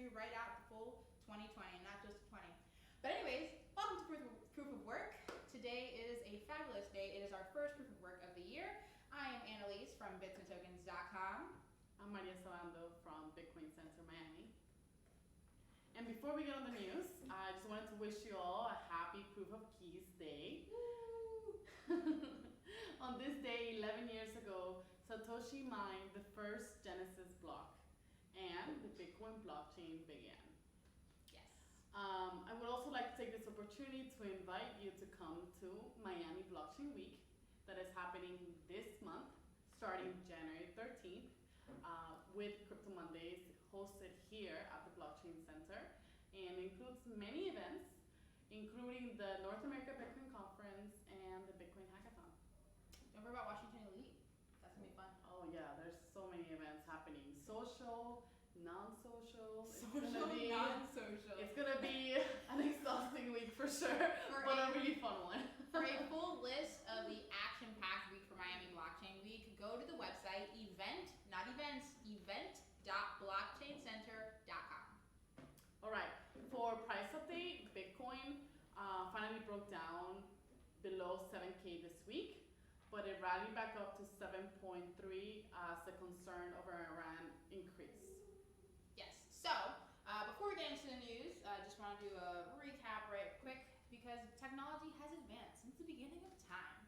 we write out the full 2020, not just 20. But anyways, welcome to Proof of Work. Today is a fabulous day. It is our first Proof of Work of the year. I am Annalise from bitsandtokens.com. I'm Maria Salando from Bitcoin Center Miami. And before we get on the news, I just wanted to wish you all a happy Proof of Keys Day. On this day, 11 years ago, Satoshi mined the first Genesis block, and the Bitcoin blockchain began. Yes. I would also like to take this opportunity to invite you to come to Miami Blockchain Week that is happening this month, starting January 13th, with Crypto Mondays hosted here at the Blockchain Center, and includes many events, including the North America Bitcoin Conference and the Bitcoin Hackathon. Don't forget about Washington Elite. That's gonna be fun. Oh yeah, there's so many events happening. Social, non-social. Non-social. It's gonna be an exhausting week for sure, but a really fun one. For a full list of the action-packed week for Miami Blockchain Week, go to the website event.blockchaincenter.com. All right, for price update, Bitcoin finally broke down below 7K this week, but it rallied back up to 7.3 as the concern over Iran increased. Yes, so before we get into the news, I just want to do a recap right quick because technology has advanced since the beginning of time.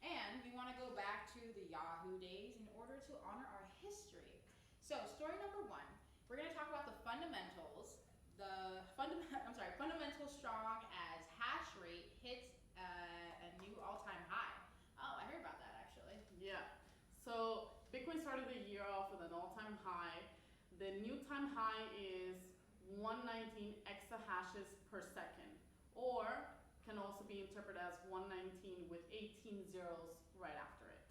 And we want to go back to the Yahoo days in order to honor our history. So story number one, we're going to talk about the fundamentals. Fundamental strong as hash rate hits a new all-time high. Oh, I heard about that actually. Yeah. So Bitcoin started the year off with an all-time high. The new time high is 119 exahashes per second, or can also be interpreted as 119 with 18 zeros right after it.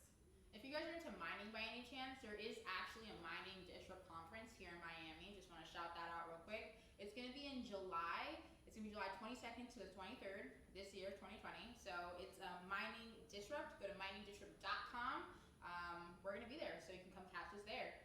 If you guys are into mining by any chance, there is actually a mining disrupt conference here in Miami. Just want to shout that out real quick. It's going to be in July. It's going to be July 22nd to the 23rd this year, 2020. So it's mining disrupt. Go to miningdisrupt.com. We're going to be there, so you can come catch us there.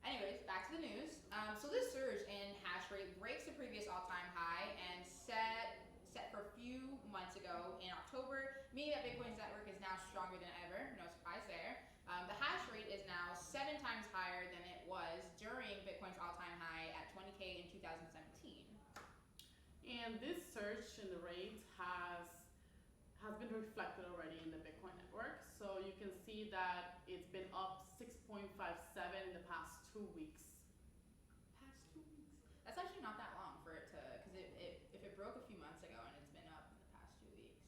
Anyways, back to the news. So this surge in hash rate breaks the previous all-time high and set for a few months ago in October, meaning that Bitcoin's network is now stronger than ever. No surprise there. The hash rate is now 7 times higher than it was during Bitcoin's all-time high at 20K in 2017. And this surge in the rate has been reflected already in the Bitcoin network. So you can see that it's been up 6.57 in the past 2 weeks. Past 2 weeks? That's actually not that long for it to, because if it broke a few months ago and it's been up in the past 2 weeks.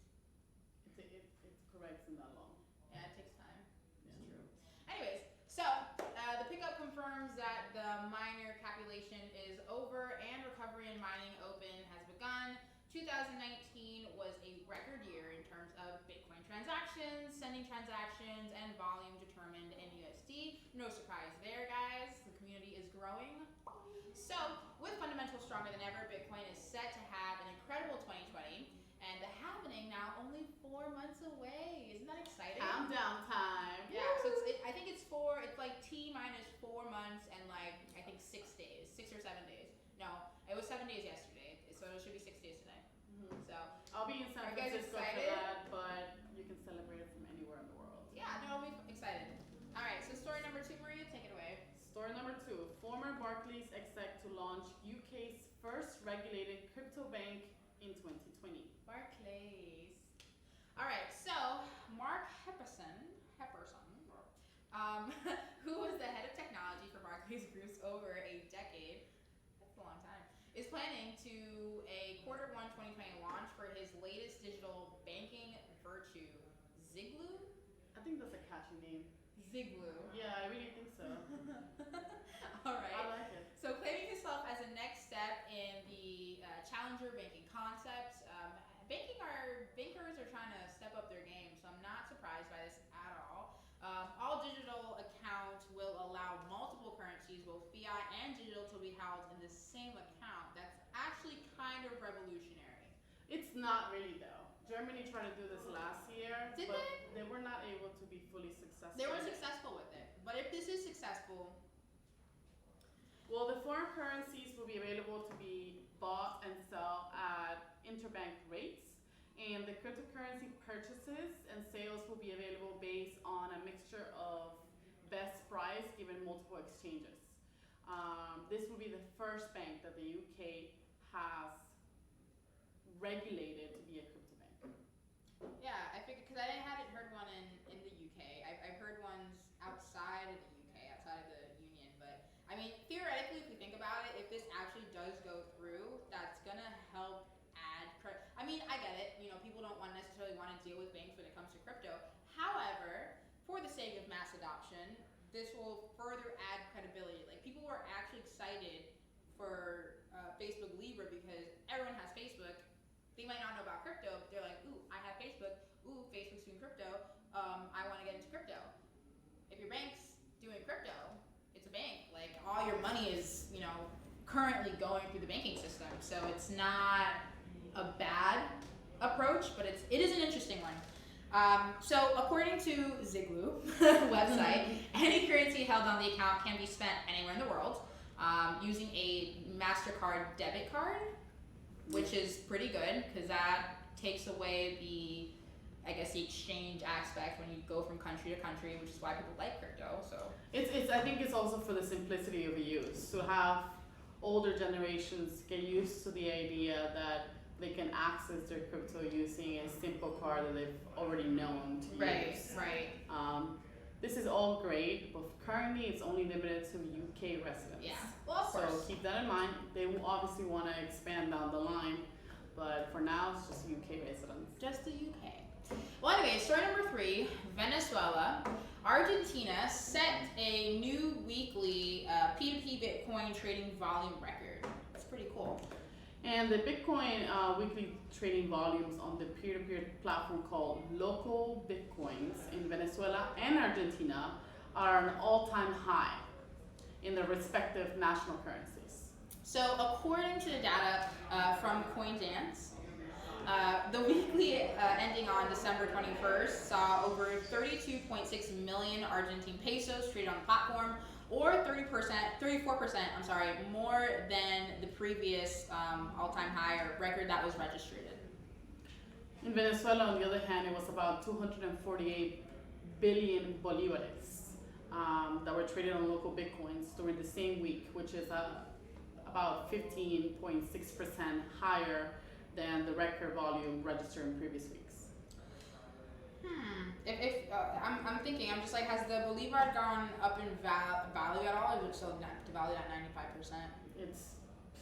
It corrects in that long. Yeah, it takes time. It's Yeah. true. Anyways, so the pickup confirms that the miner capitulation is over and recovery in mining open has begun. 2019 was a record year in terms of Bitcoin transactions, sending transactions, and volume determined in USD. No surprise there, guys. The community is growing. So, with fundamentals stronger than ever, Bitcoin is set to have an incredible 2020, and the happening now only 4 months away. Isn't that exciting? Countdown time. Yeah, so I think it's like T minus 4 months and like, I think 6 days, 6 or 7 days. No, it was 7 days yesterday, so it should be 6 days today. So I'll be in San are you guys Francisco for excited? that, but you can celebrate it from anywhere in the world. Yeah, no, I'll be excited. All right, so story number 2, Maria, take it away. Story number 2, former Barclays exec to launch UK's first regulated crypto bank in 2020. Barclays. All right, so Mark Hepperson, who was the head of technology for Barclays Group over a decade, that's a long time, is planning to a Q1 2020 launch for his latest digital banking virtue, Ziglu? I think that's a catchy name. Ziglu. Yeah, I really think so. All right. I like it. So claiming himself as a next step in the challenger banking concept, bankers are trying to step up their game, so I'm not surprised by this at all. All digital account will allow multiple currencies, both fiat and digital, to be held in the same account. That's actually kind of revolutionary. It's not really though. Germany tried to do this last year, Did but they? were not able to be fully successful. They were successful with it, but if this is successful, Well, the foreign currencies will be available to be bought and sell at interbank rates, and the cryptocurrency purchases and sales will be available based on a mixture of best price given multiple exchanges. This will be the first bank that the UK has regulated to be a crypto bank. Yeah, I figured because I hadn't heard one in the UK. I've heard ones outside of the UK, outside of the Union. But I mean, theoretically, if we think about it, if this actually does go through, that's gonna help add credit. I mean, I get it. You know, people don't necessarily want to deal with banks when it comes to crypto. However, for the sake of mass adoption, this will further add credibility. Like people were actually excited for Facebook Libra because everyone has Facebook. They might not know about crypto, but they're like, ooh, I have Facebook. Ooh, Facebook's doing crypto. I want to get into crypto. If your bank's doing crypto, it's a bank. Like all your money is, you know, currently going through the banking system. So it's not a bad approach, but it is an interesting one. So according to Ziglu website, any currency held on the account can be spent anywhere in the world using a MasterCard debit card, which is pretty good because that takes away the exchange aspect when you go from country to country, which is why people like crypto. So I think it's also for the simplicity of the use, to have older generations get used to the idea that they can access their crypto using a simple card that they've already known to use. Right. This is all great, but currently it's only limited to UK residents. Yeah, well, of course. So keep that in mind. They will obviously want to expand down the line, but for now it's just UK residents. Just the UK. Well, anyway, story number 3, Venezuela. Argentina set a new weekly P2P Bitcoin trading volume record. That's pretty cool. And the Bitcoin weekly trading volumes on the peer-to-peer platform called Local Bitcoins in Venezuela and Argentina are an all-time high in their respective national currencies. So according to the data from CoinDance, the weekly ending on December 21st saw over 32.6 million Argentine pesos traded on the platform, or 34%, more than the previous all-time high or record that was registered. In Venezuela, on the other hand, it was about 248 billion bolivares that were traded on local bitcoins during the same week, which is about 15.6% higher than the record volume registered in previous weeks. If I'm thinking, I'm just like, has the Bolivar gone up in value at all, or is it still devalued at 95%? It's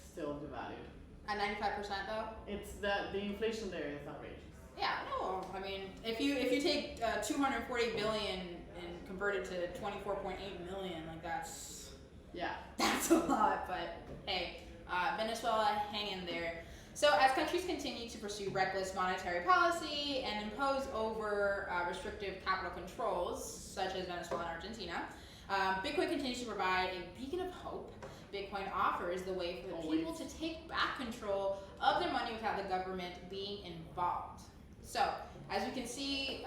still devalued. At 95% though? It's the inflation there is outrageous. Yeah, no, I mean, if you take 240 billion and convert it to 24.8 million, like that's a lot. But hey, Venezuela, hang in there. So as countries continue to pursue reckless monetary policy and impose over restrictive capital controls, such as Venezuela and Argentina, Bitcoin continues to provide a beacon of hope. Bitcoin offers the way for the people to take back control of their money without the government being involved. So, as you can see,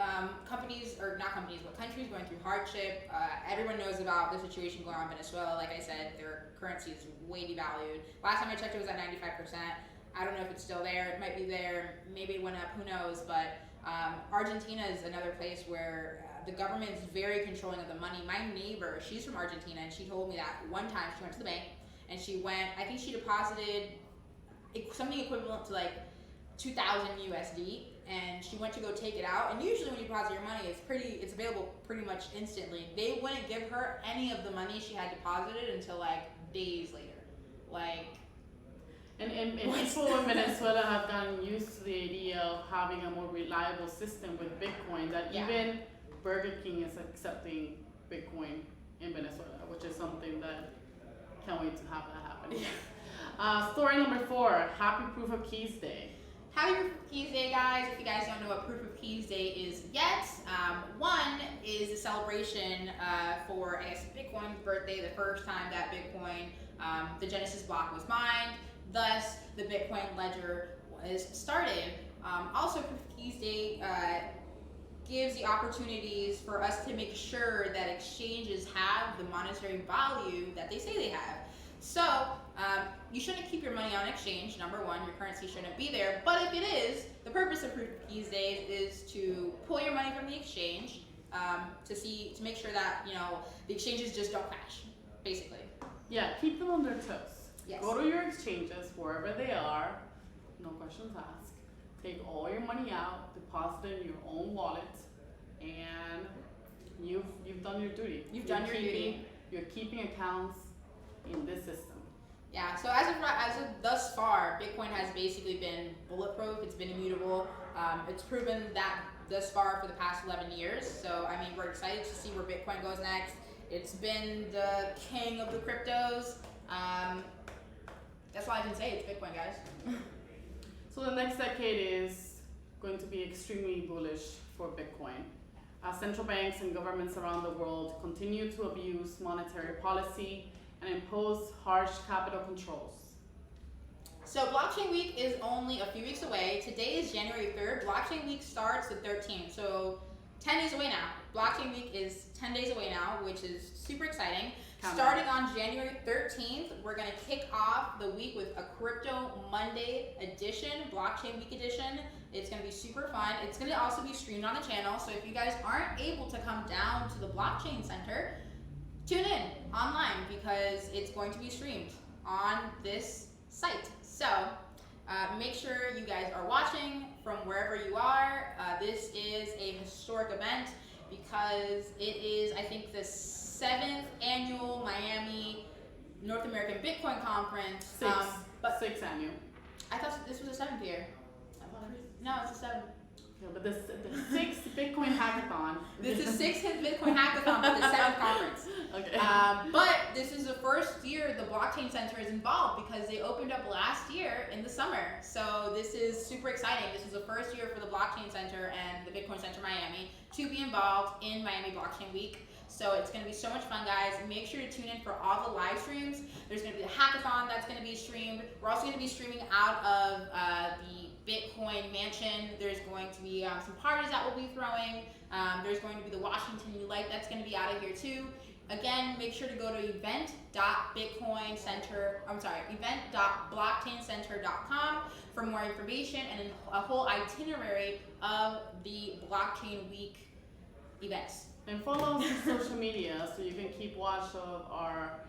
countries going through hardship. Everyone knows about the situation going on in Venezuela. Like I said, their currency is way devalued. Last time I checked, it was at 95%. I don't know if it's still there. It might be there. Maybe it went up. Who knows? But Argentina is another place where the government is very controlling of the money. My neighbor, she's from Argentina, and she told me that one time she went to the bank and I think she deposited something equivalent to like 2,000 USD, and she went to go take it out. And usually when you deposit your money, it's available pretty much instantly. They wouldn't give her any of the money she had deposited until like days later. Like. And people in Venezuela have gotten used to the idea of having a more reliable system with Bitcoin, that even Burger King is accepting Bitcoin in Venezuela, which is something that can't wait to have that happen. Story number 4, Happy Proof of Keys Day. Happy Proof of Keys Day, guys. If you guys don't know what Proof of Keys Day is yet, one is a celebration for, I guess, Bitcoin's birthday, the first time that Bitcoin, the Genesis block was mined. Thus, the Bitcoin ledger was started. Also, Proof of Keys Day gives the opportunities for us to make sure that exchanges have the monetary value that they say they have. So you shouldn't keep your money on exchange. Number one, your currency shouldn't be there. But if it is, the purpose of proof of keys days is to pull your money from the exchange to make sure that the exchanges just don't crash, basically. Yeah, keep them on their toes. Yes. Go to your exchanges wherever they are, no questions asked. Take all your money out, deposit it in your own wallet, and you've done your duty. You've done your duty. You're keeping accounts in this system. Yeah. So as of thus far, Bitcoin has basically been bulletproof. It's been immutable. It's proven that thus far for the past 11 years. So I mean, we're excited to see where Bitcoin goes next. It's been the king of the cryptos. That's all I can say. It's Bitcoin, guys. So the next decade is going to be extremely bullish for Bitcoin. As central banks and governments around the world continue to abuse monetary policy and impose harsh capital controls. So Blockchain Week is only a few weeks away. Today is January 3rd. Blockchain Week starts the 13th, so 10 days away now. Blockchain Week is 10 days away now, which is super exciting. Starting on January 13th, we're going to kick off the week with a Crypto Monday edition, Blockchain Week edition. It's going to be super fun. It's going to also be streamed on the channel, so if you guys aren't able to come down to the Blockchain Center, tune in online because it's going to be streamed on this site. So make sure you guys are watching from wherever you are. This is a historic event because it is, I think, the 7th annual Miami North American Bitcoin Conference. Sixth annual. I thought this was the 7th year. No, it's the 7th. Yeah, but the 6th Bitcoin Hackathon. This is 6th Bitcoin Hackathon, but the 7th conference. Okay. But this is the first year the Blockchain Center is involved because they opened up last year in the summer. So this is super exciting. This is the first year for the Blockchain Center and the Bitcoin Center Miami to be involved in Miami Blockchain Week. So it's going to be so much fun, guys. Make sure to tune in for all the live streams. There's going to be the hackathon that's going to be streamed. We're also going to be streaming out of the Bitcoin Mansion. There's going to be some parties that we'll be throwing. There's going to be the Washington New Light that's going to be out of here too. Again, make sure to go to event.blockchaincenter.com for more information and a whole itinerary of the Blockchain Week events. And follow us on social media so you can keep watch of our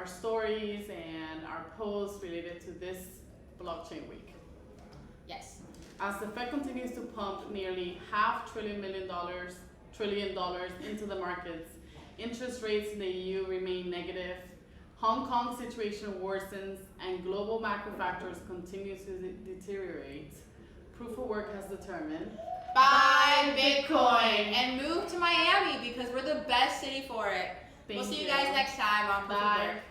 stories and our posts related to this Blockchain Week. Yes. As the Fed continues to pump nearly $500 billion into the markets, interest rates in the EU remain negative, Hong Kong's situation worsens, and global macro factors continue to deteriorate, Proof of Work has determined Buy Bitcoin and move to Miami because we're the best city for it. Thank We'll see you you. guys next time on Proof of Bye. Work.